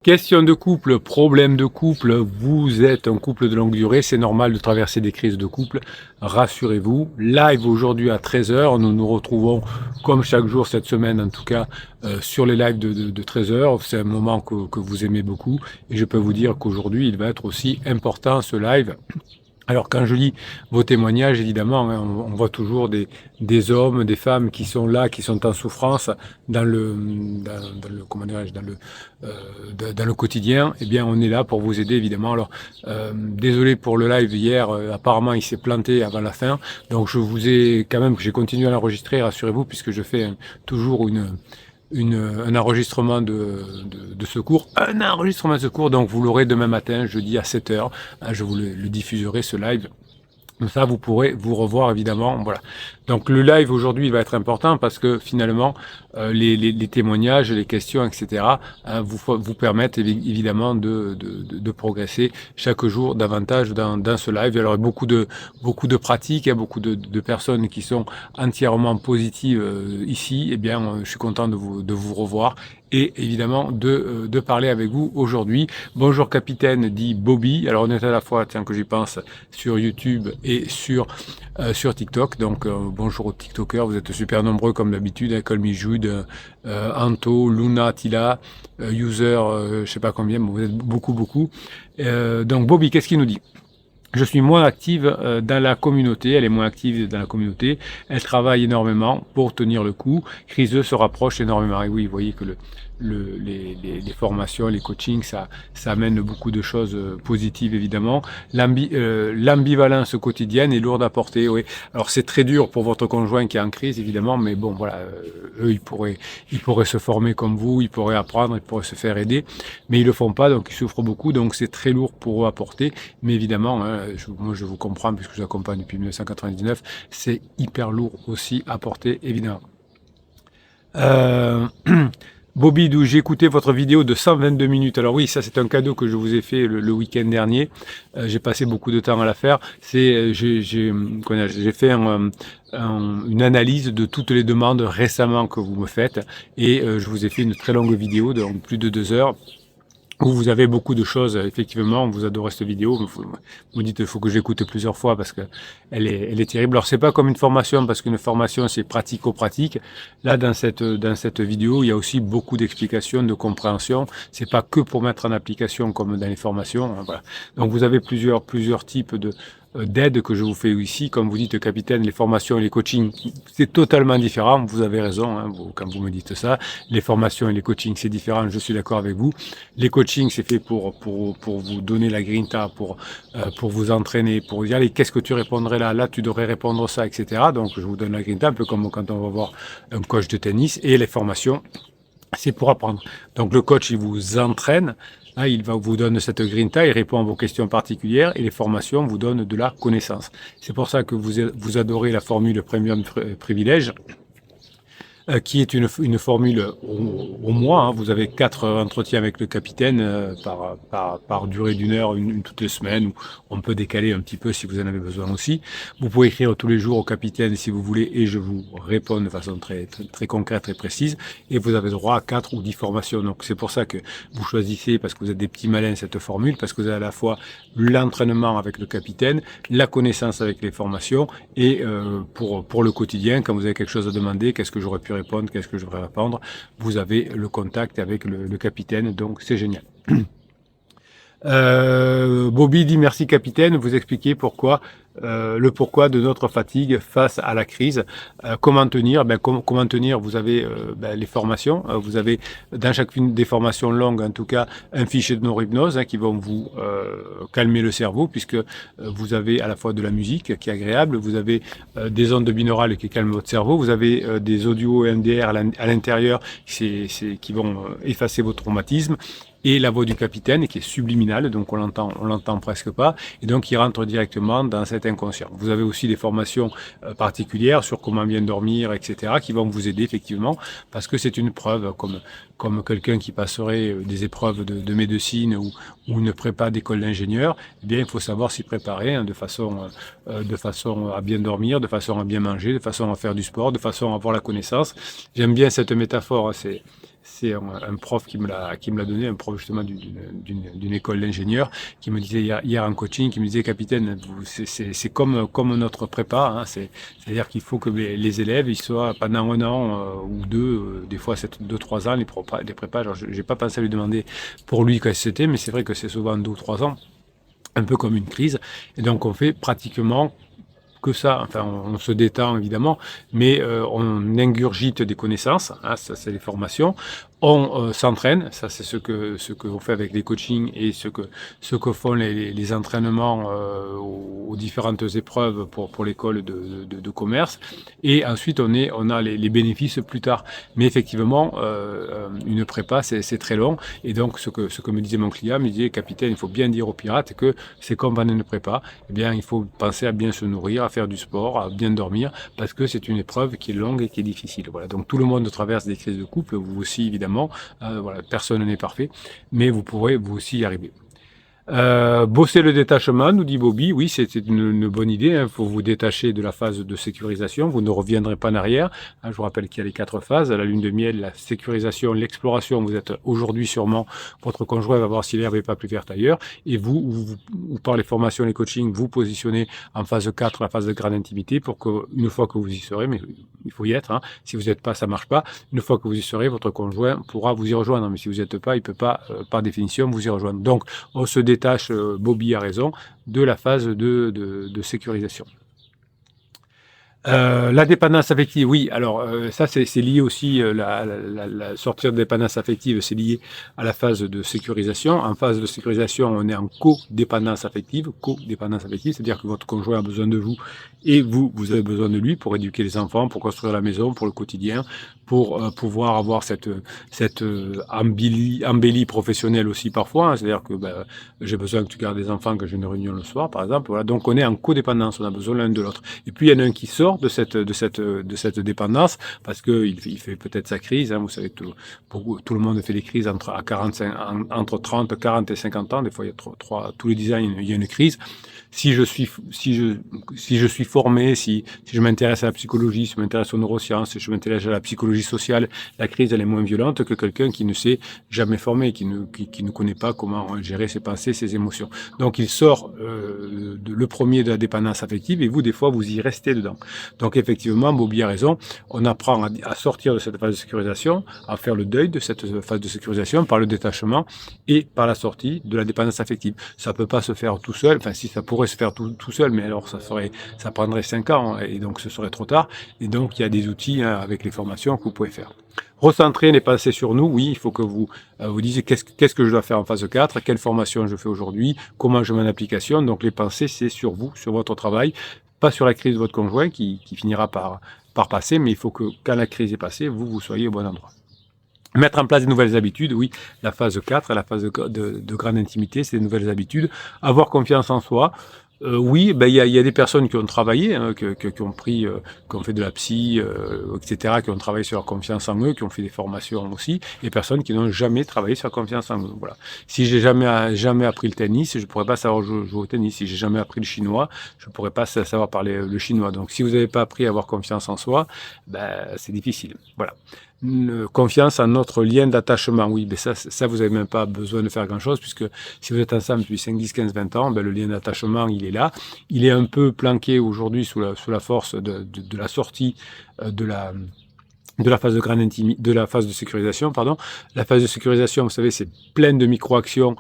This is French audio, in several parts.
Question de couple, problème de couple, vous êtes un couple de longue durée, c'est normal de traverser des crises de couple, rassurez-vous. Live aujourd'hui à 13 heures, nous nous retrouvons comme chaque jour cette semaine en tout cas sur les lives de 13 heures. C'est un moment que vous aimez beaucoup et je peux vous dire qu'aujourd'hui il va être aussi important ce live. Alors quand je lis vos témoignages, évidemment, hein, on voit toujours des hommes, des femmes qui sont là, qui sont en souffrance comment dirais-je, dans le quotidien. Eh bien, on est là pour vous aider, évidemment. Alors, désolé pour le live hier, apparemment il s'est planté avant la fin, donc je vous ai quand même, j'ai continué à l'enregistrer, rassurez-vous, puisque je fais toujours un enregistrement de secours. Un enregistrement de secours, donc vous l'aurez demain matin, jeudi à 7 heures. Je vous le diffuserai, ce live. Comme ça, vous pourrez vous revoir, évidemment. Voilà. Donc le live aujourd'hui il va être important parce que finalement les témoignages, les questions, etc. Vous permettent évidemment de progresser chaque jour davantage dans ce live. Alors beaucoup de pratiques, il y a beaucoup de personnes qui sont entièrement positives ici. Eh bien, je suis content de vous revoir et évidemment de parler avec vous aujourd'hui. Bonjour capitaine, dit Bobby. Alors on est à la fois, tiens que j'y pense, sur YouTube et sur TikTok. Donc bonjour aux TikTokers, vous êtes super nombreux comme d'habitude, hein, Call Me Jude, Anto, Luna, Tila, User, je sais pas combien, mais vous êtes beaucoup. Donc Bobby, qu'est-ce qu'il nous dit? Je suis moins active dans la communauté, elle est moins active dans la communauté, elle travaille énormément pour tenir le coup, Criseux se rapproche énormément. Et oui, vous voyez que les formations, les coachings, ça amène beaucoup de choses positives évidemment. L'ambivalence quotidienne est lourde à porter, oui. Alors c'est très dur pour votre conjoint qui est en crise évidemment, mais bon voilà, eux ils pourraient se former comme vous, ils pourraient apprendre, ils pourraient se faire aider, mais ils le font pas, donc ils souffrent beaucoup, donc c'est très lourd pour eux à porter, mais évidemment, hein, moi je vous comprends puisque je l'accompagne depuis 1999, c'est hyper lourd aussi à porter évidemment. Bobby, d'où j'ai écouté votre vidéo de 122 minutes. Alors oui, ça c'est un cadeau que je vous ai fait le week-end dernier. J'ai passé beaucoup de temps à la faire. J'ai fait une analyse de toutes les demandes récemment que vous me faites et je vous ai fait une très longue vidéo de plus de 2 heures. Où vous avez beaucoup de choses, effectivement, vous adorez cette vidéo, vous dites il faut que j'écoute plusieurs fois parce que elle est terrible. Alors c'est pas comme une formation, parce qu'une formation c'est pratico-pratique. Là dans cette vidéo, il y a aussi beaucoup d'explications, de compréhension. C'est pas que pour mettre en application comme dans les formations. Voilà. Donc vous avez plusieurs types d'aide que je vous fais ici. Comme vous dites, capitaine, les formations et les coachings, c'est totalement différent. Vous avez raison hein, quand vous me dites ça. Les formations et les coachings, c'est différent. Je suis d'accord avec vous. Les coachings, c'est fait pour vous donner la grinta, pour vous entraîner, pour vous dire, allez, qu'est-ce que tu répondrais là? Là, tu devrais répondre ça, etc. Donc, je vous donne la grinta, un peu comme quand on va voir un coach de tennis. Et les formations, c'est pour apprendre. Donc, le coach, il vous entraîne. Là, il vous donne cette grinta, il répond à vos questions particulières et les formations vous donnent de la connaissance. C'est pour ça que vous adorez la formule Premium Privilège, qui est une formule au mois. Hein. Vous avez 4 entretiens avec le capitaine par durée d'1 heure, une toutes les semaines, ou on peut décaler un petit peu si vous en avez besoin aussi. Vous pouvez écrire tous les jours au capitaine si vous voulez et je vous réponds de façon très concrète, très précise. Et vous avez droit à 4 ou 10 formations. Donc c'est pour ça que vous choisissez, parce que vous êtes des petits malins, cette formule, parce que vous avez à la fois l'entraînement avec le capitaine, la connaissance avec les formations et pour le quotidien, quand vous avez quelque chose à demander, qu'est-ce que j'aurais pu répondre, qu'est-ce que je devrais répondre, vous avez le contact avec le capitaine, donc c'est génial. Bobby dit merci capitaine, vous expliquez pourquoi le pourquoi de notre fatigue face à la crise. Comment tenir? Comment tenir? Vous avez les formations. Vous avez dans chacune des formations longues, en tout cas, un fichier de neurohypnose qui vont vous calmer le cerveau, puisque vous avez à la fois de la musique qui est agréable, vous avez des ondes binaurales qui calment votre cerveau, vous avez des audios EMDR à l'intérieur qui vont effacer vos traumatismes. Et la voix du capitaine qui est subliminale, donc on l'entend presque pas, et donc il rentre directement dans cet inconscient. Vous avez aussi des formations particulières sur comment bien dormir, etc., qui vont vous aider effectivement, parce que c'est une preuve, comme quelqu'un qui passerait des épreuves de médecine ou une prépa d'école d'ingénieur, eh bien il faut savoir s'y préparer hein, de façon à bien dormir, de façon à bien manger, de façon à faire du sport, de façon à avoir la connaissance. J'aime bien cette métaphore, un prof qui me l'a donné, un prof justement d'une école d'ingénieurs, qui me disait hier en coaching, qui me disait, capitaine, c'est comme notre prépa, hein, c'est-à-dire qu'il faut que les élèves, ils soient pendant un an ou deux, des fois c'est 2-3 ans, les prépas. Alors j'ai pas pensé à lui demander pour lui quand c'était, mais c'est vrai que c'est souvent 2 ou 3 ans, un peu comme une crise. Et donc on fait pratiquement que ça. Enfin, on se détend évidemment, mais on ingurgite des connaissances, hein, ça c'est les formations. On s'entraîne, ça c'est ce que on fait avec les coachings et ce que font les entraînements aux différentes épreuves pour l'école de commerce. Et ensuite on a les bénéfices plus tard. Mais effectivement, une prépa c'est très long. Et donc ce que me disait mon client, me disait, capitaine, il faut bien dire aux pirates que c'est comme pendant une prépa. Eh bien, il faut penser à bien se nourrir, à faire du sport, à bien dormir, parce que c'est une épreuve qui est longue et qui est difficile. Voilà. Donc tout le monde traverse des crises de couple, vous aussi évidemment. Voilà, personne n'est parfait, mais vous pourrez vous aussi y arriver. Bosser le détachement, nous dit Bobby, oui, c'est une bonne idée. Il faut vous détacher de la phase de sécurisation. Vous ne reviendrez pas en arrière. Je vous rappelle qu'il y a les 4 phases, la lune de miel, la sécurisation, l'exploration. Vous êtes aujourd'hui sûrement, votre conjoint va voir si l'herbe n'est pas plus verte ailleurs. Et vous, par les formations, les coachings, vous positionnez en phase 4, la phase de grande intimité, pour que, une fois que vous y serez, mais il faut y être, hein, si vous n'êtes pas, ça marche pas. Une fois que vous y serez, votre conjoint pourra vous y rejoindre. Mais si vous n'êtes pas, il peut pas, par définition, vous y rejoindre. Donc, on se détache, Bobby a raison, de la phase de sécurisation. La dépendance affective, oui. Alors ça, c'est lié aussi, la sortir de dépendance affective, c'est lié à la phase de sécurisation. En phase de sécurisation, on est en codépendance affective. Codépendance affective, c'est-à-dire que votre conjoint a besoin de vous et vous avez besoin de lui pour éduquer les enfants, pour construire la maison, pour le quotidien, pour pouvoir avoir cette embellie professionnelle aussi parfois, hein. C'est-à-dire que j'ai besoin que tu gardes des enfants, que j'ai une réunion le soir, par exemple. Voilà. Donc on est en codépendance, on a besoin l'un de l'autre. Et puis il y en a un qui sort de cette dépendance parce que il fait peut-être sa crise, hein. Vous savez, tout le monde fait des crises entre 30, 40 et 50 ans. Des fois, il y a tous les 10 ans, il y a une crise. Si je suis formé, si je m'intéresse à la psychologie, si je m'intéresse aux neurosciences, si je m'intéresse à la psychologie sociale, la crise elle est moins violente que quelqu'un qui ne s'est jamais formé, qui ne connaît pas comment gérer ses pensées, ses émotions. Donc il sort le premier de la dépendance affective et vous, des fois, vous y restez dedans. Donc effectivement, Bobby a raison, on apprend à sortir de cette phase de sécurisation, à faire le deuil de cette phase de sécurisation par le détachement et par la sortie de la dépendance affective. Ça peut pas se faire tout seul, enfin si ça pourrait se faire tout seul, mais alors ça prendrait 5 ans et donc ce serait trop tard. Et donc il y a des outils, hein, avec les formations que vous pouvez faire. Recentrer les pensées sur nous, oui, il faut que vous vous disiez qu'est-ce que je dois faire en phase 4, quelle formation je fais aujourd'hui, comment je mets en application. Donc les pensées, c'est sur vous, sur votre travail, pas sur la crise de votre conjoint qui finira par passer, mais il faut que quand la crise est passée, vous soyez au bon endroit. Mettre en place des nouvelles habitudes, oui, la phase 4, la phase de grande intimité, c'est des nouvelles habitudes. Avoir confiance en soi, oui, il y a des personnes qui ont travaillé, hein, qui ont pris, qui ont fait de la psy, etc., qui ont travaillé sur leur confiance en eux, qui ont fait des formations aussi, et personnes qui n'ont jamais travaillé sur la confiance en eux. Voilà. Si j'ai jamais appris le tennis, je pourrais pas savoir jouer au tennis. Si j'ai jamais appris le chinois, je pourrais pas savoir parler le chinois. Donc, si vous n'avez pas appris à avoir confiance en soi, c'est difficile. Voilà. Une confiance en notre lien d'attachement. Oui, mais ça, vous n'avez même pas besoin de faire grand-chose, puisque si vous êtes ensemble depuis 5, 10, 15, 20 ans, le lien d'attachement, il est là. Il est un peu planqué aujourd'hui sous la force de la sortie de la phase de grande intimité, de la phase de sécurisation, pardon. La phase de sécurisation, vous savez, c'est plein de micro-actions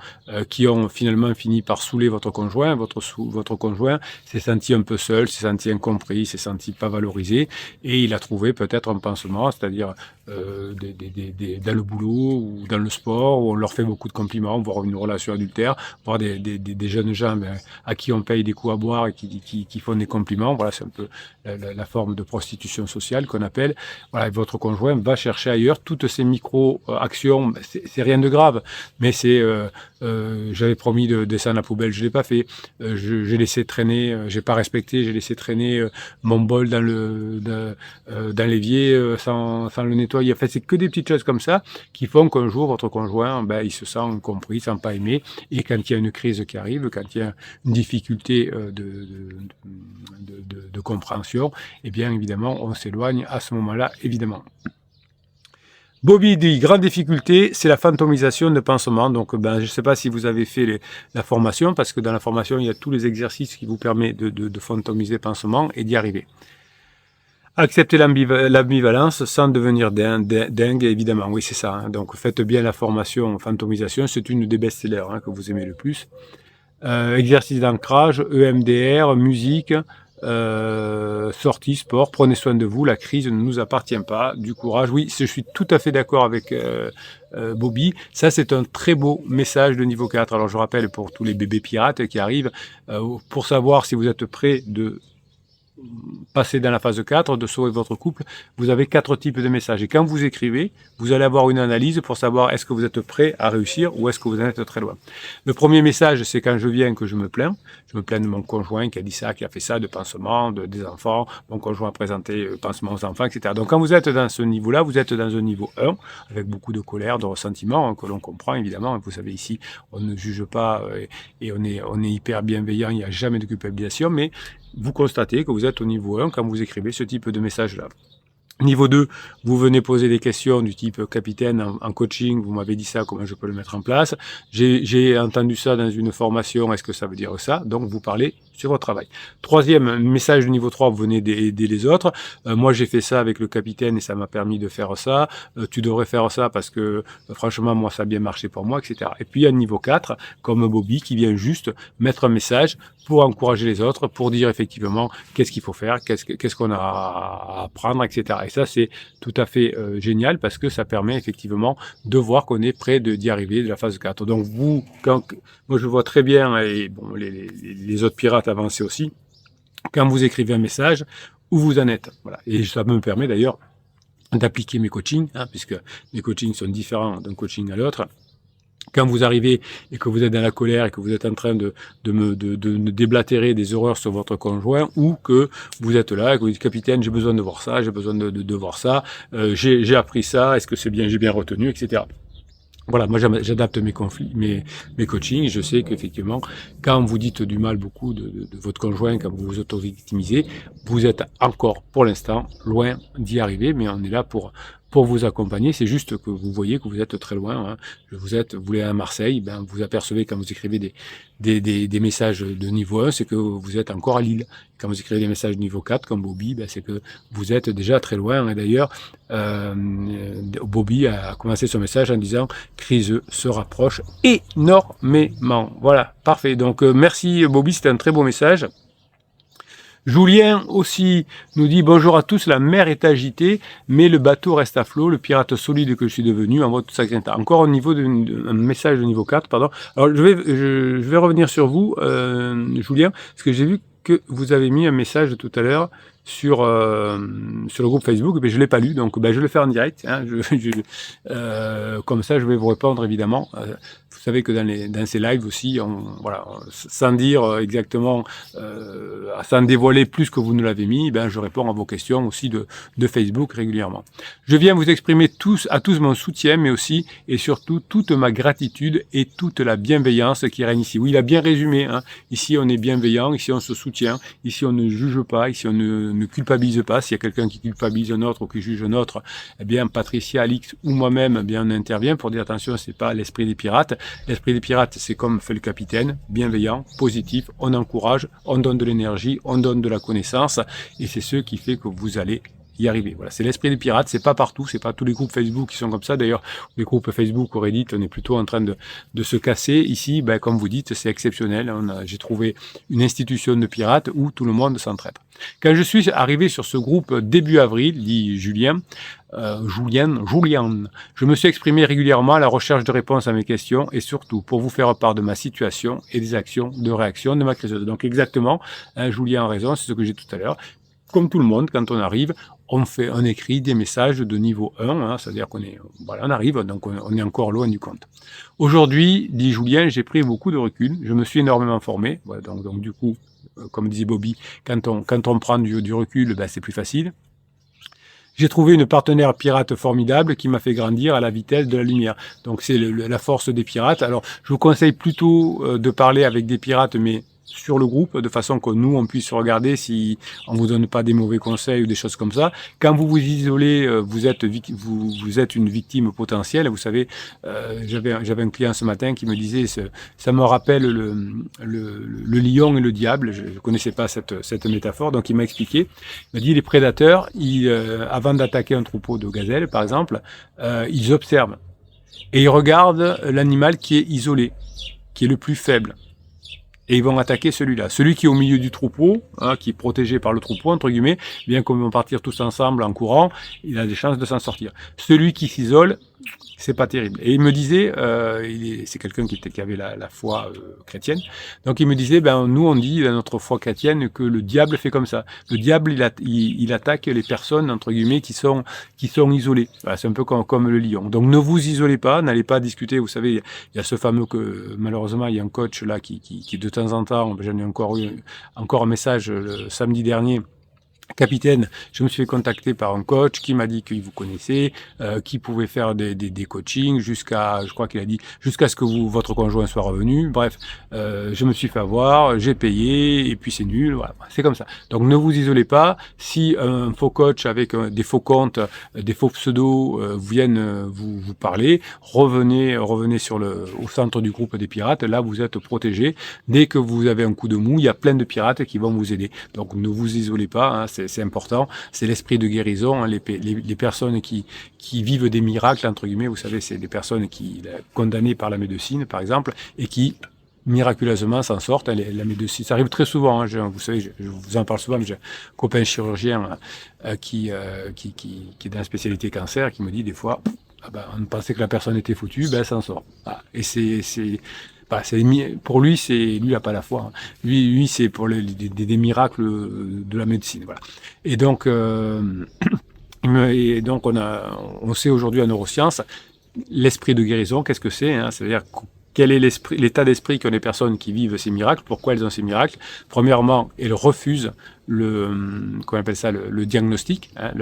qui ont finalement fini par saouler votre conjoint. Votre conjoint s'est senti un peu seul, s'est senti incompris, s'est senti pas valorisé, et il a trouvé peut-être un pansement, c'est-à-dire dans le boulot ou dans le sport, où on leur fait beaucoup de compliments, voire une relation adultère, voire des jeunes gens à qui on paye des coups à boire et qui font des compliments. Voilà, c'est un peu la forme de prostitution sociale qu'on appelle. Voilà, et votre conjoint va chercher ailleurs toutes ces micro-actions. C'est rien de grave, mais c'est j'avais promis de descendre la poubelle, je l'ai pas fait. J'ai laissé traîner, j'ai pas respecté, j'ai laissé traîner mon bol dans l'évier sans le nettoyer. En fait, c'est que des petites choses comme ça qui font qu'un jour votre conjoint, il se sent compris, il se sent pas aimé. Et quand il y a une crise qui arrive, quand il y a une difficulté de compréhension, eh bien évidemment, on s'éloigne à ce moment-là, évidemment. Bobby dit, grande difficulté, c'est la fantomisation de pansement. Donc, je ne sais pas si vous avez fait la formation, parce que dans la formation, il y a tous les exercices qui vous permettent de fantomiser pansement et d'y arriver. Accepter l'ambivalence sans devenir dingue, évidemment. Oui, c'est ça. Hein. Donc, faites bien la formation fantomisation. C'est une des best-sellers que vous aimez le plus. Exercice d'ancrage, EMDR, musique, sortie, sport, prenez soin de vous, la crise ne nous appartient pas, du courage. Oui, je suis tout à fait d'accord avec Bobby. Ça, c'est un très beau message de niveau 4. Alors, je rappelle pour tous les bébés pirates qui arrivent, pour savoir si vous êtes prêts de passer dans la phase 4, de sauver votre couple, vous avez 4 types de messages. Et quand vous écrivez, vous allez avoir une analyse pour savoir est-ce que vous êtes prêt à réussir ou est-ce que vous en êtes très loin. Le premier message, c'est quand je viens que je me plains. Je me plains de mon conjoint qui a dit ça, qui a fait ça, de pansement, des enfants. Mon conjoint a présenté pansement aux enfants, etc. Donc quand vous êtes dans ce niveau-là, vous êtes dans un niveau 1, avec beaucoup de colère, de ressentiment, que l'on comprend évidemment. Vous savez, ici, on ne juge pas et on est hyper bienveillant, il n'y a jamais de culpabilisation, mais vous constatez que vous êtes au niveau 1 quand vous écrivez ce type de message-là. Niveau 2, vous venez poser des questions du type capitaine en coaching, vous m'avez dit ça, comment je peux le mettre en place. J'ai entendu ça dans une formation, est-ce que ça veut dire ça? Donc vous parlez sur votre travail. Troisième message du niveau 3, vous venez d'aider les autres. Moi j'ai fait ça avec le capitaine et ça m'a permis de faire ça. Tu devrais faire ça parce que franchement moi ça a bien marché pour moi, etc. Et puis il y a le niveau 4, comme Bobby, qui vient juste mettre un message pour encourager les autres, pour dire effectivement qu'est-ce qu'il faut faire, qu'est-ce qu'on a à apprendre, etc. Et ça, c'est tout à fait génial parce que ça permet effectivement de voir qu'on est près d'y arriver de la phase 4. Donc vous, moi je vois très bien, et bon, les autres pirates avancés aussi, quand vous écrivez un message, où vous en êtes. Voilà. Et ça me permet d'ailleurs d'appliquer mes coachings, puisque mes coachings sont différents d'un coaching à l'autre. Quand vous arrivez et que vous êtes dans la colère et que vous êtes en train de déblatérer des horreurs sur votre conjoint, ou que vous êtes là et que vous dites capitaine, j'ai besoin de voir ça, j'ai besoin de voir ça, j'ai appris ça, est-ce que c'est bien, j'ai bien retenu, etc. Voilà, moi j'adapte mes coachings, je sais qu'effectivement, quand vous dites du mal beaucoup de votre conjoint, quand vous vous auto-victimisez, vous êtes encore, pour l'instant, loin d'y arriver, mais on est là pour vous accompagner. C'est juste que vous voyez que vous êtes très loin. Vous êtes à Marseille, vous apercevez quand vous écrivez des messages de niveau 1, c'est que vous êtes encore à Lille. Quand vous écrivez des messages de niveau 4, comme Bobby, c'est que vous êtes déjà très loin. Et d'ailleurs, Bobby a commencé son message en disant « Crise se rapproche énormément ». Voilà, parfait. Donc, merci Bobby, c'était un très beau message. Julien aussi nous dit « Bonjour à tous, la mer est agitée, mais le bateau reste à flot, le pirate solide que je suis devenu, en mode sacré. » Encore au niveau un message de niveau 4, pardon. Alors, je vais revenir sur vous, Julien, parce que j'ai vu que vous avez mis un message tout à l'heure sur le groupe Facebook, mais je l'ai pas lu, donc je vais le faire en direct. Comme ça, je vais vous répondre évidemment. Vous savez que dans ces lives aussi, sans dire exactement, sans dévoiler plus que vous ne l'avez mis, je réponds à vos questions aussi de Facebook régulièrement. Je viens vous exprimer à tous mon soutien, mais aussi et surtout toute ma gratitude et toute la bienveillance qui règne ici. Oui, il a bien résumé. Ici, on est bienveillant, ici, on se soutient, ici, on ne juge pas, ici, on ne culpabilise pas. S'il y a quelqu'un qui culpabilise un autre ou qui juge un autre, eh bien, Patricia, Alix ou moi-même, eh bien, on intervient pour dire attention, c'est pas l'esprit des pirates. L'esprit des pirates, c'est comme fait le capitaine, bienveillant, positif, on encourage, on donne de l'énergie, on donne de la connaissance, et c'est ce qui fait que vous allez y arriver. Voilà, c'est l'esprit des pirates, c'est pas partout, c'est pas tous les groupes Facebook qui sont comme ça. D'ailleurs, les groupes Facebook ou Reddit, on est plutôt en train de se casser. Ici, comme vous dites, c'est exceptionnel. J'ai trouvé une institution de pirates où tout le monde s'entraide. Quand je suis arrivé sur ce groupe début avril, dit Julien, je me suis exprimé régulièrement à la recherche de réponses à mes questions et surtout pour vous faire part de ma situation et des actions de réaction de ma crise. Donc exactement, Julien a raison, c'est ce que j'ai dit tout à l'heure. Comme tout le monde, quand on arrive, on écrit des messages de niveau 1, c'est-à-dire on arrive, donc on est encore loin du compte. Aujourd'hui, dit Julien, j'ai pris beaucoup de recul, je me suis énormément formé, voilà, donc du coup, comme disait Bobby, quand on prend du recul, c'est plus facile. J'ai trouvé une partenaire pirate formidable qui m'a fait grandir à la vitesse de la lumière. Donc c'est la force des pirates. Alors je vous conseille plutôt de parler avec des pirates, mais sur le groupe, de façon que nous, on puisse regarder si on vous donne pas des mauvais conseils ou des choses comme ça. Quand vous vous isolez, vous êtes une victime potentielle. Vous savez, j'avais un client ce matin qui me disait, ça me rappelle le lion et le diable. Je connaissais pas cette métaphore, donc il m'a expliqué. Il m'a dit, les prédateurs, avant d'attaquer un troupeau de gazelles, par exemple, ils observent et ils regardent l'animal qui est isolé, qui est le plus faible. Et ils vont attaquer celui-là. Celui qui est au milieu du troupeau, hein, qui est protégé par le troupeau, entre guillemets, bien qu'ils vont partir tous ensemble en courant, il a des chances de s'en sortir. Celui qui s'isole, c'est pas terrible. Et il me disait, c'est quelqu'un qui avait la foi chrétienne, donc il me disait, nous on dit dans notre foi chrétienne que le diable fait comme ça. Le diable, il attaque les personnes, entre guillemets, qui sont isolées. Voilà, c'est un peu comme le lion. Donc ne vous isolez pas, n'allez pas discuter. Vous savez, il y a ce fameux que, malheureusement, il y a un coach là qui de temps en temps, j'en ai encore eu un message le samedi dernier. Capitaine, je me suis fait contacter par un coach qui m'a dit qu'il vous connaissait, qui pouvait faire des coachings jusqu'à, je crois qu'il a dit, jusqu'à ce que votre conjoint soit revenu. Bref, je me suis fait avoir, j'ai payé, et puis c'est nul, voilà, c'est comme ça. Donc ne vous isolez pas. Si un faux coach avec des faux comptes, des faux pseudos viennent vous parler, revenez au centre du groupe des pirates. Là, vous êtes protégés. Dès que vous avez un coup de mou, il y a plein de pirates qui vont vous aider. Donc ne vous isolez pas, hein, c'est important, c'est l'esprit de guérison, hein, les personnes qui vivent des miracles, entre guillemets, vous savez, c'est des personnes condamnées par la médecine, par exemple, et qui miraculeusement s'en sortent. La médecine, ça arrive très souvent, hein, vous savez, je vous en parle souvent, mais j'ai un copain chirurgien qui est dans la spécialité cancer, qui me dit des fois, on pensait que la personne était foutue, elle s'en sort. Ah, et pour lui, lui il n'a pas la foi. Hein. Lui, c'est pour des miracles de la médecine. Voilà. Et donc, on sait aujourd'hui en neurosciences l'esprit de guérison. Qu'est-ce que c'est, hein? C'est-à-dire quel est l'état d'esprit qu'ont les personnes qui vivent ces miracles. Pourquoi elles ont ces miracles? Premièrement, elles refusent le diagnostic, hein,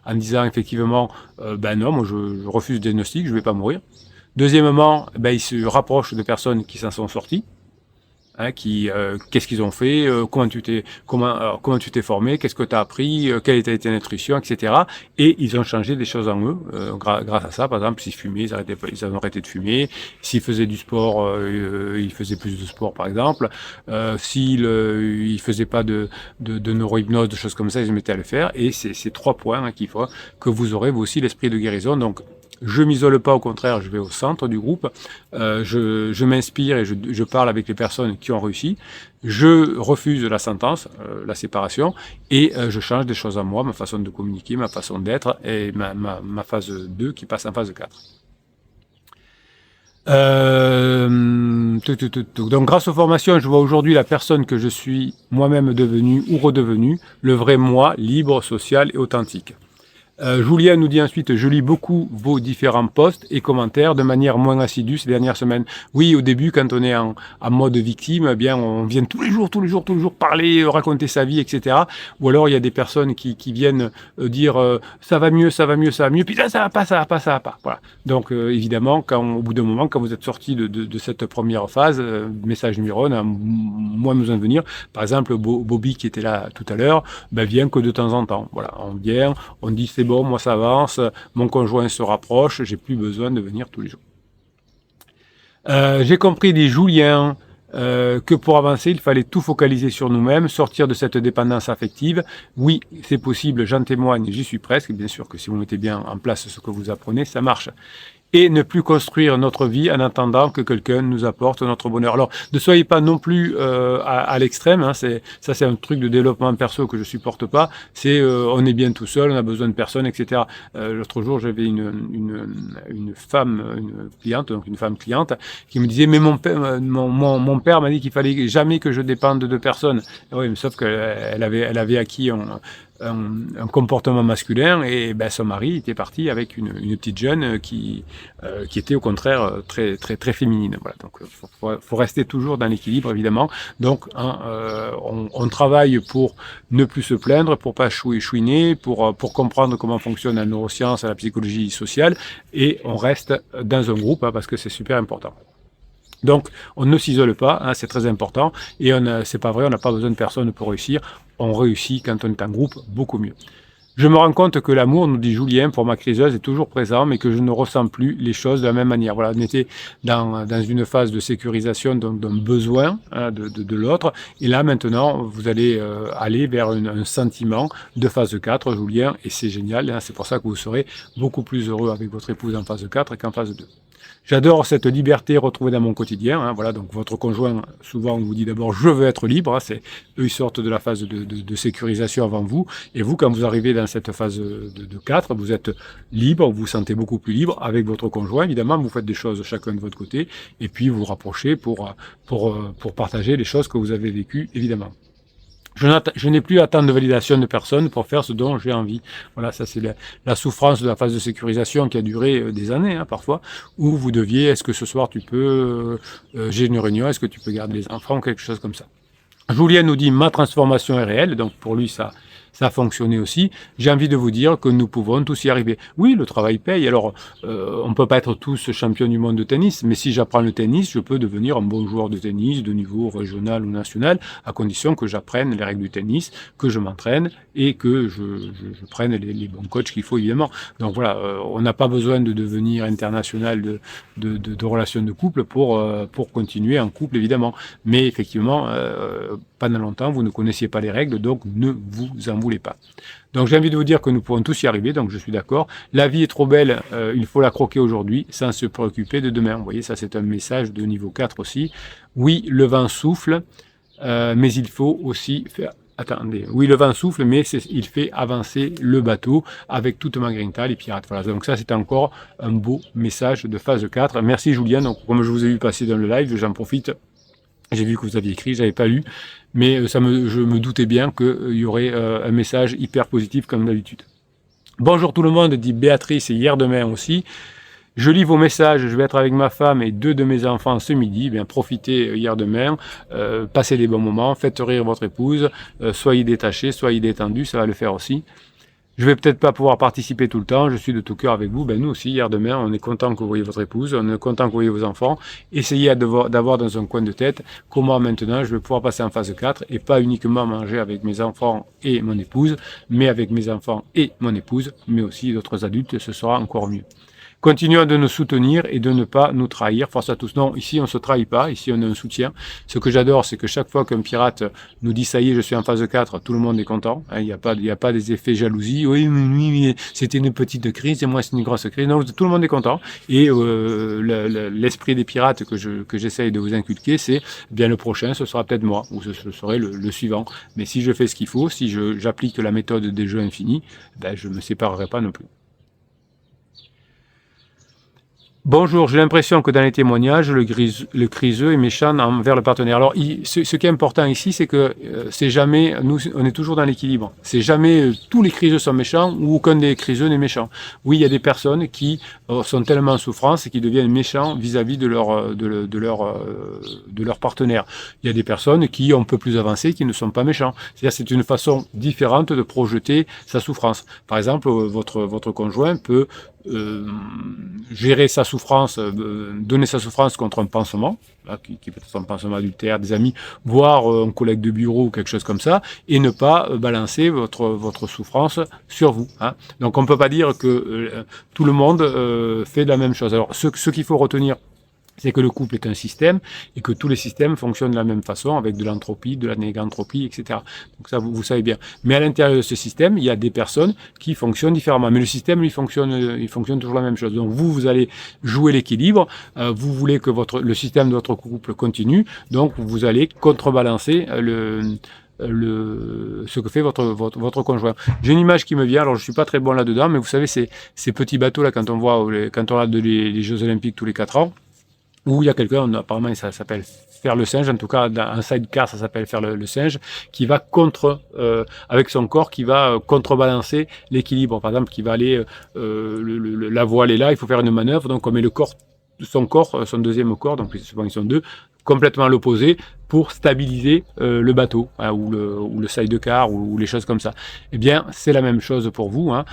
en disant effectivement, non, moi je refuse le diagnostic, je vais pas mourir. Deuxièmement, ils se rapprochent de personnes qui s'en sont sorties, hein, qu'est-ce qu'ils ont fait, comment tu t'es formé, qu'est-ce que tu as appris, quelle était ta nutrition, etc. Et ils ont changé des choses en eux grâce à ça. Par exemple, s'ils fumaient, ils ont arrêté de fumer. S'ils faisaient du sport, ils faisaient plus de sport, par exemple. S'ils faisaient pas de neurohypnose, de choses comme ça, ils se mettaient à le faire. Et c'est ces 3 points, hein, qu'il faut que vous aurez vous aussi l'esprit de guérison. Donc je m'isole pas, au contraire, je vais au centre du groupe, je m'inspire et je parle avec les personnes qui ont réussi, je refuse la sentence, la séparation, et je change des choses en moi, ma façon de communiquer, ma façon d'être, et ma phase 2 qui passe en phase 4. Donc grâce aux formations, je vois aujourd'hui la personne que je suis moi-même devenu ou redevenu, le vrai moi, libre, social et authentique. Julien nous dit ensuite, je lis beaucoup vos différents posts et commentaires de manière moins assidue ces dernières semaines. Oui, au début, quand on est en mode victime, eh bien, on vient tous les jours parler, raconter sa vie, etc. Ou alors, il y a des personnes qui viennent dire, ça va mieux, puis là, ça va pas. Voilà. Donc, évidemment, au bout d'un moment, quand vous êtes sorti de cette première phase, message numéro 1, a moins besoin de venir. Par exemple, Bobby, qui était là tout à l'heure, vient que de temps en temps. Voilà, on vient, on dit, c'est bon, moi ça avance, mon conjoint se rapproche, j'ai plus besoin de venir tous les jours. J'ai compris, dit Julien, que pour avancer, il fallait tout focaliser sur nous-mêmes, sortir de cette dépendance affective. Oui, c'est possible, j'en témoigne, j'y suis presque. Bien sûr que si vous mettez bien en place ce que vous apprenez, ça marche. Et ne plus construire notre vie en attendant que quelqu'un nous apporte notre bonheur. Alors, ne soyez pas non plus à l'extrême. Hein, c'est un truc de développement perso que je supporte pas. C'est on est bien tout seul, on a besoin de personne, etc. L'autre jour, j'avais une femme cliente, qui me disait, mais mon père m'a dit qu'il fallait jamais que je dépende de personne. Oui, mais sauf qu'elle avait acquis un comportement masculin, et son mari était parti avec une petite jeune qui était au contraire très très très féminine. Voilà, donc faut rester toujours dans l'équilibre, évidemment. Donc on travaille pour ne plus se plaindre, pour pas chouiner, pour comprendre comment fonctionne la neuroscience, la psychologie sociale, et on reste dans un groupe, hein, parce que c'est super important. Donc, on ne s'isole pas, hein, c'est très important. Et c'est pas vrai, on n'a pas besoin de personne pour réussir. On réussit quand on est en groupe beaucoup mieux. Je me rends compte que l'amour, nous dit Julien, pour ma criseuse, est toujours présent, mais que je ne ressens plus les choses de la même manière. Voilà, on était dans une phase de sécurisation d'un besoin, hein, de l'autre, et là maintenant, vous allez aller vers un sentiment de phase 4, Julien, et c'est génial, hein, c'est pour ça que vous serez beaucoup plus heureux avec votre épouse en phase 4 qu'en phase 2. J'adore cette liberté retrouvée dans mon quotidien. Hein, voilà, donc votre conjoint souvent vous dit d'abord je veux être libre. Hein, c'est eux ils sortent de la phase de sécurisation avant vous, et vous quand vous arrivez dans cette phase de 4, vous êtes libre, vous vous sentez beaucoup plus libre avec votre conjoint. Évidemment, vous faites des choses chacun de votre côté, et puis vous vous rapprochez pour partager les choses que vous avez vécues, évidemment. Je n'ai plus à attendre de validation de personne pour faire ce dont j'ai envie. Voilà, ça c'est la souffrance de la phase de sécurisation qui a duré des années, hein, parfois, où vous deviez, est-ce que ce soir tu peux, j'ai une réunion, est-ce que tu peux garder les enfants, quelque chose comme ça. Julien nous dit, ma transformation est réelle, donc pour lui ça a fonctionné aussi. J'ai envie de vous dire que nous pouvons tous y arriver. Oui, le travail paye. Alors, on ne peut pas être tous champions du monde de tennis, mais si j'apprends le tennis, je peux devenir un bon joueur de tennis de niveau régional ou national, à condition que j'apprenne les règles du tennis, que je m'entraîne et que je prenne les bons coachs qu'il faut, évidemment. Donc voilà, on n'a pas besoin de devenir international de relations de couple pour continuer en couple, évidemment. Mais effectivement, pendant longtemps, vous ne connaissiez pas les règles, donc ne vous en voulez pas. Donc j'ai envie de vous dire que nous pouvons tous y arriver, donc je suis d'accord. La vie est trop belle, il faut la croquer aujourd'hui sans se préoccuper de demain. Vous voyez, ça c'est un message de niveau 4 aussi. Oui, le vent souffle, mais il faut aussi faire... Attendez, oui, le vent souffle, mais il fait avancer le bateau avec toute ma grinta, les pirates. Voilà, donc ça c'est encore un beau message de phase 4. Merci Julien, donc comme je vous ai vu passer dans le live, j'en profite. J'ai vu que vous aviez écrit, j'avais pas lu, mais je me doutais bien qu'il y aurait un message hyper positif comme d'habitude. Bonjour tout le monde, dit Béatrice, et hier demain aussi. Je lis vos messages, je vais être avec ma femme et 2 de mes enfants ce midi. Bien, profitez hier demain, passez des bons moments, faites rire votre épouse, soyez détachés, soyez détendus, ça va le faire aussi. Je vais peut-être pas pouvoir participer tout le temps, je suis de tout cœur avec vous. Ben nous aussi, hier, demain, on est content que vous voyez votre épouse, on est content que vous voyez vos enfants. Essayez d'avoir dans un coin de tête comment maintenant je vais pouvoir passer en phase 4 et pas uniquement manger avec mes enfants et mon épouse, mais avec mes enfants et mon épouse, mais aussi d'autres adultes, ce sera encore mieux. Continuons de nous soutenir et de ne pas nous trahir. Force à tous. Non, ici on ne se trahit pas, ici on a un soutien. Ce que j'adore, c'est que chaque fois qu'un pirate nous dit ça y est, je suis en phase 4, tout le monde est content. Il n'y a pas des effets jalousie. Oui, mais c'était une petite crise et moi c'est une grosse crise. Non, tout le monde est content. Et l'esprit des pirates que j'essaye de vous inculquer, c'est bien le prochain, ce sera peut-être moi, ou ce serait le suivant. Mais si je fais ce qu'il faut, si j'applique la méthode des jeux infinis, ben, je ne me séparerai pas non plus. Bonjour, j'ai l'impression que dans les témoignages, le criseux est méchant envers le partenaire. Alors, ce qui est important ici, c'est que c'est jamais, nous, on est toujours dans l'équilibre. C'est jamais tous les criseux sont méchants ou aucun des criseux n'est méchant. Oui, il y a des personnes qui sont tellement en souffrance et qui deviennent méchants vis-à-vis de leur partenaire. Il y a des personnes qui ont un peu plus avancé, qui ne sont pas méchants. C'est-à-dire, c'est une façon différente de projeter sa souffrance. Par exemple, votre conjoint peut gérer sa souffrance, donner sa souffrance contre un pansement, là, qui peut être un pansement adultère, des amis, voire un collègue de bureau ou quelque chose comme ça, et ne pas balancer votre souffrance sur vous. Hein. Donc on ne peut pas dire que tout le monde fait la même chose. Alors ce qu'il faut retenir, c'est que le couple est un système et que tous les systèmes fonctionnent de la même façon avec de l'entropie, de la négantropie, etc. Donc ça, vous savez bien. Mais à l'intérieur de ce système, il y a des personnes qui fonctionnent différemment. Mais le système, lui, il fonctionne toujours la même chose. Donc vous allez jouer l'équilibre. Vous voulez que le système de votre couple continue. Donc vous allez contrebalancer ce que fait votre conjoint. J'ai une image qui me vient, alors je suis pas très bon là-dedans, mais vous savez, ces petits bateaux là, quand on regarde les Jeux Olympiques tous les 4 ans, où il y a quelqu'un, apparemment ça s'appelle faire le singe, en tout cas dans un sidecar ça s'appelle faire le singe, qui va avec son corps, qui va contrebalancer l'équilibre. Par exemple, qui va aller, la voile est là, il faut faire une manœuvre, donc on met son deuxième corps, donc souvent ils sont deux, complètement à l'opposé, pour stabiliser le bateau, hein, ou le sidecar, ou les choses comme ça. Eh bien, c'est la même chose pour vous, hein.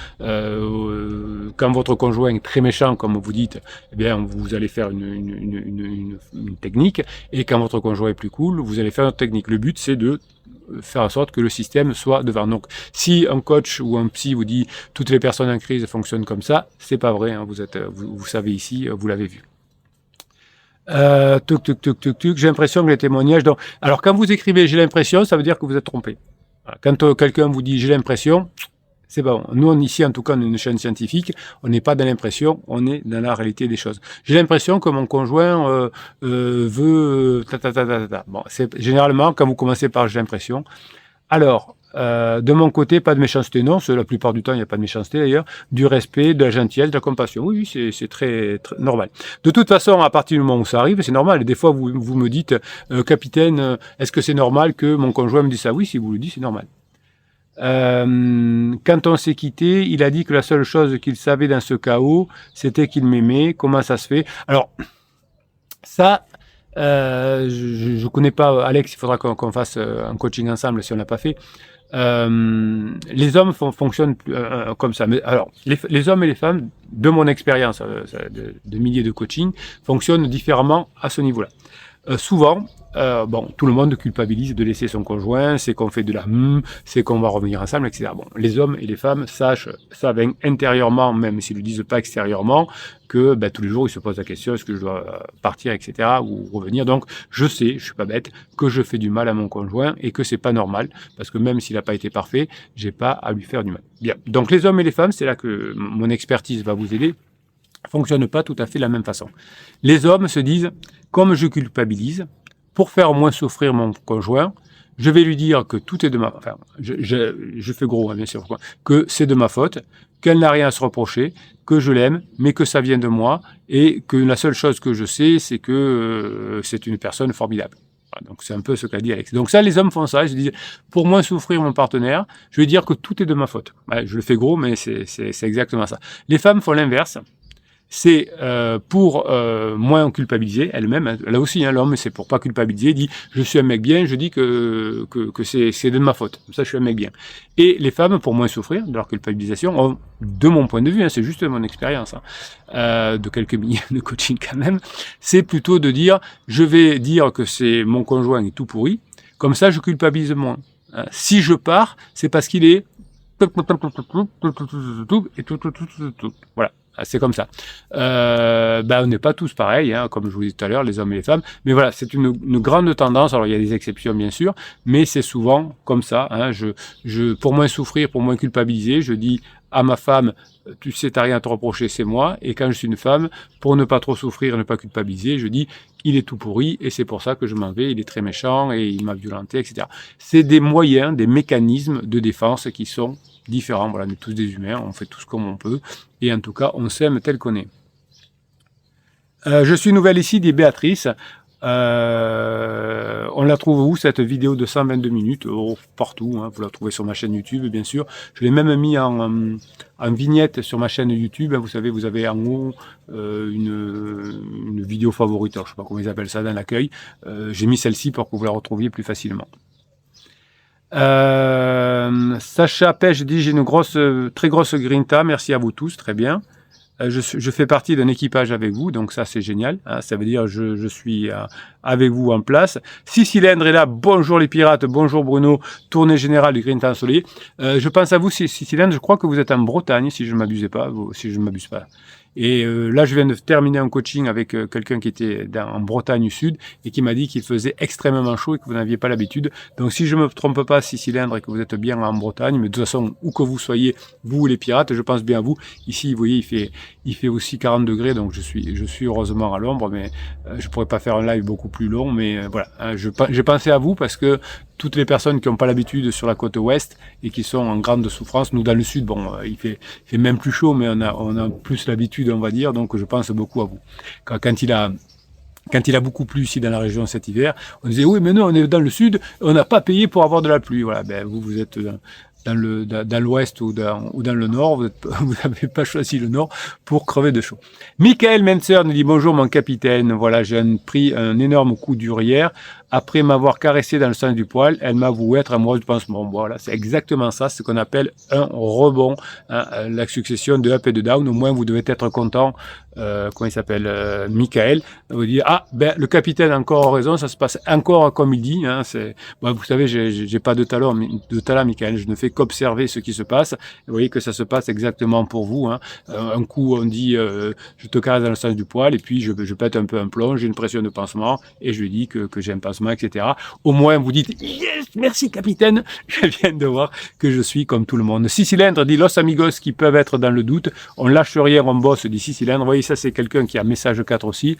Quand votre conjoint est très méchant, comme vous dites, eh bien, vous allez faire une technique, et quand votre conjoint est plus cool, vous allez faire une technique. Le but, c'est de faire en sorte que le système soit devant. Donc, si un coach ou un psy vous dit toutes les personnes en crise fonctionnent comme ça, c'est pas vrai, hein. Vous savez ici, vous l'avez vu. J'ai l'impression que les témoignages. Donc, alors, quand vous écrivez j'ai l'impression, ça veut dire que vous êtes trompé. Quand quelqu'un vous dit j'ai l'impression, c'est pas bon. Nous, ici, en tout cas, on est une chaîne scientifique, on n'est pas dans l'impression, on est dans la réalité des choses. J'ai l'impression que mon conjoint veut... Bon, c'est généralement, quand vous commencez par j'ai l'impression. Alors, de mon côté, pas de méchanceté, non, la plupart du temps, il n'y a pas de méchanceté d'ailleurs, du respect, de la gentillesse, de la compassion. Oui, c'est très, très normal. De toute façon, à partir du moment où ça arrive, c'est normal. Des fois, vous me dites, capitaine, est-ce que c'est normal que mon conjoint me dise ça? Oui, si vous le dites, c'est normal. Quand on s'est quitté, il a dit que la seule chose qu'il savait dans ce chaos, c'était qu'il m'aimait. Comment ça se fait? Alors, ça, je connais pas Alex, il faudra qu'on fasse un coaching ensemble si on l'a pas fait. Les hommes fonctionnent comme ça. Mais alors, les hommes et les femmes, de mon expérience de milliers de coaching, fonctionnent différemment à ce niveau-là. Souvent, tout le monde culpabilise de laisser son conjoint, c'est qu'on fait de la c'est qu'on va revenir ensemble, etc. Bon, les hommes et les femmes savent intérieurement, même s'ils ne le disent pas extérieurement, que tous les jours ils se posent la question est-ce que je dois partir, etc. ou revenir. Donc, je sais, je suis pas bête, que je fais du mal à mon conjoint et que c'est pas normal, parce que même s'il n'a pas été parfait, j'ai pas à lui faire du mal. Bien. Donc, les hommes et les femmes, c'est là que mon expertise va vous aider, fonctionnent pas tout à fait de la même façon. Les hommes se disent, comme je culpabilise, pour faire moins souffrir mon conjoint, je vais lui dire que tout est de ma... Enfin, je fais gros, hein, bien sûr, que c'est de ma faute, qu'elle n'a rien à se reprocher, que je l'aime, mais que ça vient de moi, et que la seule chose que je sais, c'est que c'est une personne formidable. Voilà, donc c'est un peu ce qu'a dit Alex. Donc ça, les hommes font ça, ils se disent, pour moins souffrir mon partenaire, je vais dire que tout est de ma faute. Ouais, je le fais gros, mais c'est exactement ça. Les femmes font l'inverse. C'est pour moins culpabiliser elles-mêmes. Là aussi, hein, l'homme, c'est pour pas culpabiliser. Il dit, je suis un mec bien, je dis que c'est de ma faute. Comme ça, je suis un mec bien. Et les femmes, pour moins souffrir de leur culpabilisation, ont, de mon point de vue, hein, c'est juste mon expérience, hein, de quelques milliers de coaching quand même, c'est plutôt de dire, je vais dire que c'est mon conjoint est tout pourri. Comme ça, je culpabilise moins. Si je pars, c'est parce qu'il est et tout. Voilà. C'est comme ça. On n'est pas tous pareils, hein, comme je vous disais tout à l'heure, les hommes et les femmes. Mais voilà, c'est une grande tendance. Alors, il y a des exceptions, bien sûr, mais c'est souvent comme ça. Hein, pour moins souffrir, pour moins culpabiliser, je dis à ma femme, tu sais, t'as rien à te reprocher, c'est moi. Et quand je suis une femme, pour ne pas trop souffrir, ne pas culpabiliser, je dis, il est tout pourri et c'est pour ça que je m'en vais, il est très méchant et il m'a violenté, etc. C'est des moyens, des mécanismes de défense qui sont différents. Voilà, on est tous des humains, on fait tous comme on peut. Et en tout cas, on s'aime tel qu'on est. Je suis nouvelle ici, dit Béatrice. On la trouve où, cette vidéo de 122 minutes? Partout, hein, vous la trouvez sur ma chaîne YouTube, bien sûr. Je l'ai même mis en vignette sur ma chaîne YouTube. Hein, vous savez, vous avez en haut une vidéo favorite. Alors, je ne sais pas comment ils appellent ça dans l'accueil. J'ai mis celle-ci pour que vous la retrouviez plus facilement. Sacha Pêche dit, j'ai une très grosse grinta, merci à vous tous, très bien. Je fais partie d'un équipage avec vous, donc ça c'est génial, hein, ça veut dire je suis avec vous en place. 6 cylindres est là, bonjour les pirates, bonjour Bruno, tournée générale du Grinta ensoleillé. Je pense à vous 6 cylindres, je crois que vous êtes en Bretagne, si je ne m'abuse pas. Et là, je viens de terminer un coaching avec quelqu'un qui était en Bretagne Sud et qui m'a dit qu'il faisait extrêmement chaud et que vous n'aviez pas l'habitude. Donc, si je ne me trompe pas, 6 cylindres et que vous êtes bien en Bretagne, mais de toute façon, où que vous soyez, vous les pirates, je pense bien à vous. Ici, vous voyez, il fait aussi 40 degrés, donc je suis heureusement à l'ombre, mais je pourrais pas faire un live beaucoup plus long, mais voilà. J'ai pensé à vous parce que toutes les personnes qui n'ont pas l'habitude sur la côte ouest et qui sont en grande souffrance, nous dans le sud, bon, il fait même plus chaud, mais on a plus l'habitude, on va dire, donc je pense beaucoup à vous. Quand il a beaucoup plu ici dans la région cet hiver, on disait oui, mais non, on est dans le sud, on n'a pas payé pour avoir de la pluie. Voilà, vous êtes dans l'ouest ou dans le nord, vous n'avez pas choisi le nord pour crever de chaud. Michael Menzer nous dit bonjour mon capitaine, voilà, j'ai pris un énorme coup dur hier Après m'avoir caressé dans le sens du poil, elle m'a avoué être amoureuse du pansement. Voilà, c'est exactement ça, ce qu'on appelle un rebond, hein, la succession de up et de down. Au moins, vous devez être content. Comment il s'appelle, Michael, vous dire ah ben le capitaine a encore raison, ça se passe encore comme il dit. Hein, c'est, bon, vous savez, j'ai pas de talent, Michael. Je ne fais qu'observer ce qui se passe. Vous voyez que ça se passe exactement pour vous. Hein. Un coup, on dit je te caresse dans le sens du poil, et puis je pète un peu un plomb, j'ai une pression de pansement, et je lui dis que j'ai un pansement, etc. Au moins, vous dites yes, merci capitaine. Je viens de voir que je suis comme tout le monde. 6 cylindres, dit Los Amigos qui peuvent être dans le doute. On lâche rien, on bosse, dit 6 cylindres. Vous voyez, ça c'est quelqu'un qui a message 4 aussi.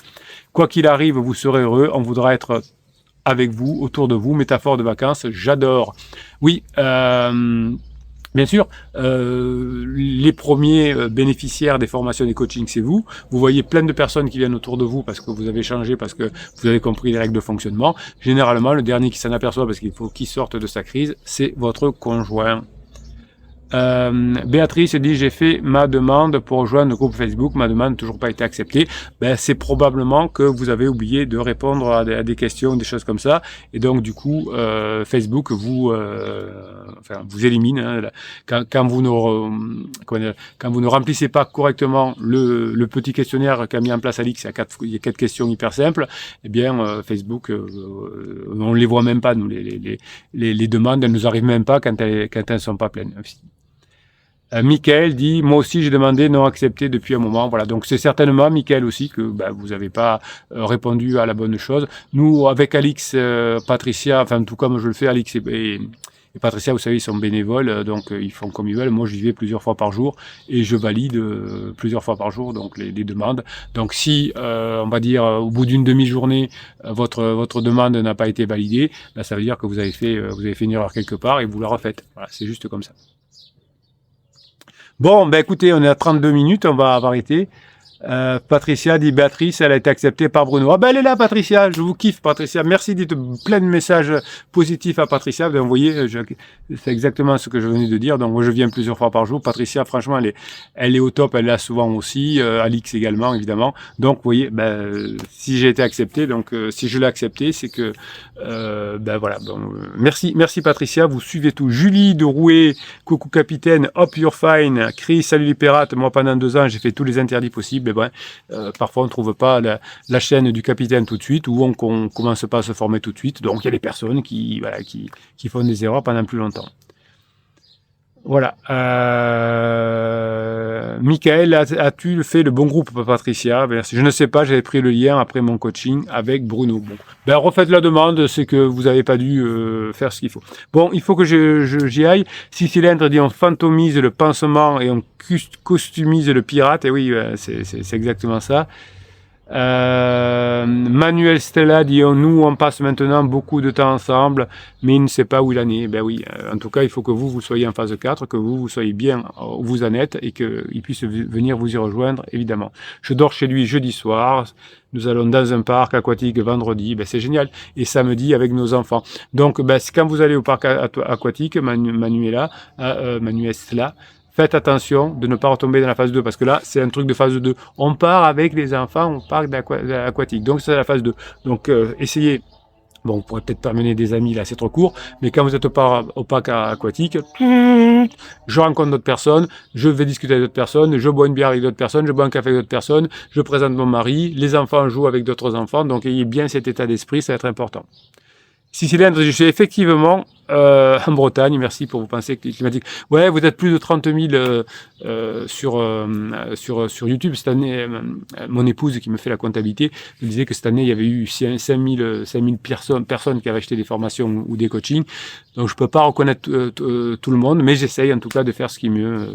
Quoi qu'il arrive, vous serez heureux. On voudra être avec vous, autour de vous. Métaphore de vacances, j'adore. Oui, bien sûr, les premiers bénéficiaires des formations des coachings, c'est vous. Vous voyez plein de personnes qui viennent autour de vous parce que vous avez changé, parce que vous avez compris les règles de fonctionnement. Généralement, le dernier qui s'en aperçoit parce qu'il faut qu'il sorte de sa crise, c'est votre conjoint. Béatrice dit j'ai fait ma demande pour rejoindre le groupe Facebook, ma demande n'a toujours pas été acceptée. Ben, c'est probablement que vous avez oublié de répondre à des questions, des choses comme ça, et donc du coup Facebook vous vous élimine. Hein, quand vous ne remplissez pas correctement le petit questionnaire qu'a mis en place Alix, il y a 4 questions hyper simples, eh bien Facebook on les voit même pas, nous les demandes, elles nous arrivent même pas quand elles sont pas pleines. Michael dit, moi aussi j'ai demandé non accepté depuis un moment. Voilà, donc c'est certainement Michael aussi que vous n'avez pas répondu à la bonne chose. Nous, avec Alix, Patricia, enfin tout comme je le fais, Alix et Patricia, vous savez, ils sont bénévoles, donc ils font comme ils veulent. Moi, j'y vais plusieurs fois par jour et je valide plusieurs fois par jour donc les demandes. Donc si, on va dire, au bout d'une demi-journée, votre demande n'a pas été validée, ben, ça veut dire que vous avez fait une erreur quelque part et vous la refaites. Voilà, c'est juste comme ça. Bon, ben écoutez, on est à 32 minutes, on va arrêter. Patricia dit Béatrice, elle a été acceptée par Bruno. Ah ben elle est là Patricia, je vous kiffe Patricia. Merci, dites plein de messages positifs à Patricia. Ben, vous voyez, c'est exactement ce que je venais de dire. Donc moi je viens plusieurs fois par jour. Patricia, franchement, elle est au top, elle est là souvent aussi. Alix également, évidemment. Donc vous voyez, si j'ai été accepté, donc si je l'ai accepté, c'est que voilà. Bon, merci Patricia, vous suivez tout. Julie de Rouet, coucou capitaine, hope you're fine. Chris, salut les pirates. Moi pendant 2 ans, j'ai fait tous les interdits possibles. Parfois on ne trouve pas la chaîne du capitaine tout de suite, ou on commence pas à se former tout de suite, donc il y a des personnes qui font des erreurs pendant plus longtemps. Voilà. Michael, as-tu fait le bon groupe, Patricia? Je ne sais pas, j'avais pris le lien après mon coaching avec Bruno. Bon. Refaites la demande, c'est que vous n'avez pas dû faire ce qu'il faut. Bon, il faut que j'y aille. 6 cylindres dit on fantomise le pansement et on customise le pirate. Et oui, c'est exactement ça. Manuel Stella dit nous on passe maintenant beaucoup de temps ensemble mais il ne sait pas où il en est. Ben oui, en tout cas il faut que vous soyez en phase 4, que vous soyez bien où vous en êtes et qu'il puisse venir vous y rejoindre évidemment. Je dors chez lui jeudi soir, nous allons dans un parc aquatique vendredi, c'est génial, et samedi avec nos enfants. Donc quand vous allez au parc aquatique, Manuela, faites attention de ne pas retomber dans la phase 2, parce que là, c'est un truc de phase 2. On part avec les enfants au parc aquatique, donc c'est la phase 2. Donc essayez, bon, vous pourrez peut-être pas mener des amis, là c'est trop court, mais quand vous êtes au parc aquatique, je rencontre d'autres personnes, je vais discuter avec d'autres personnes, je bois une bière avec d'autres personnes, je bois un café avec d'autres personnes, je présente mon mari, les enfants jouent avec d'autres enfants, donc ayez bien cet état d'esprit, ça va être important. 6 cylindres, je suis effectivement en Bretagne, merci pour vos pensées climatiques. Ouais, vous êtes plus de 30 000 sur YouTube. Cette année, mon épouse qui me fait la comptabilité me disait que cette année, il y avait eu 5 000 personnes qui avaient acheté des formations ou des coachings. Donc je peux pas reconnaître tout le monde, mais j'essaye en tout cas de faire ce qui est mieux.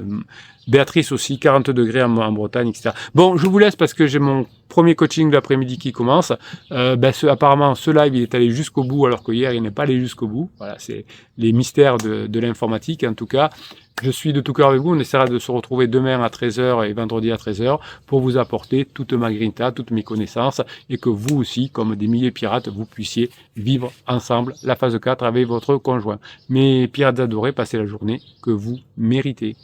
Béatrice aussi, 40 degrés en Bretagne, etc. Bon, je vous laisse parce que j'ai mon premier coaching de l'après-midi qui commence. Apparemment, ce live, il est allé jusqu'au bout, alors que hier, il n'est pas allé jusqu'au bout. Voilà, c'est les mystères de l'informatique. En tout cas, je suis de tout cœur avec vous. On essaiera de se retrouver demain à 13h et vendredi à 13h pour vous apporter toute ma grinta, toutes mes connaissances, et que vous aussi, comme des milliers de pirates, vous puissiez vivre ensemble la phase 4 avec votre conjoint. Mes pirates adorés, passez la journée que vous méritez.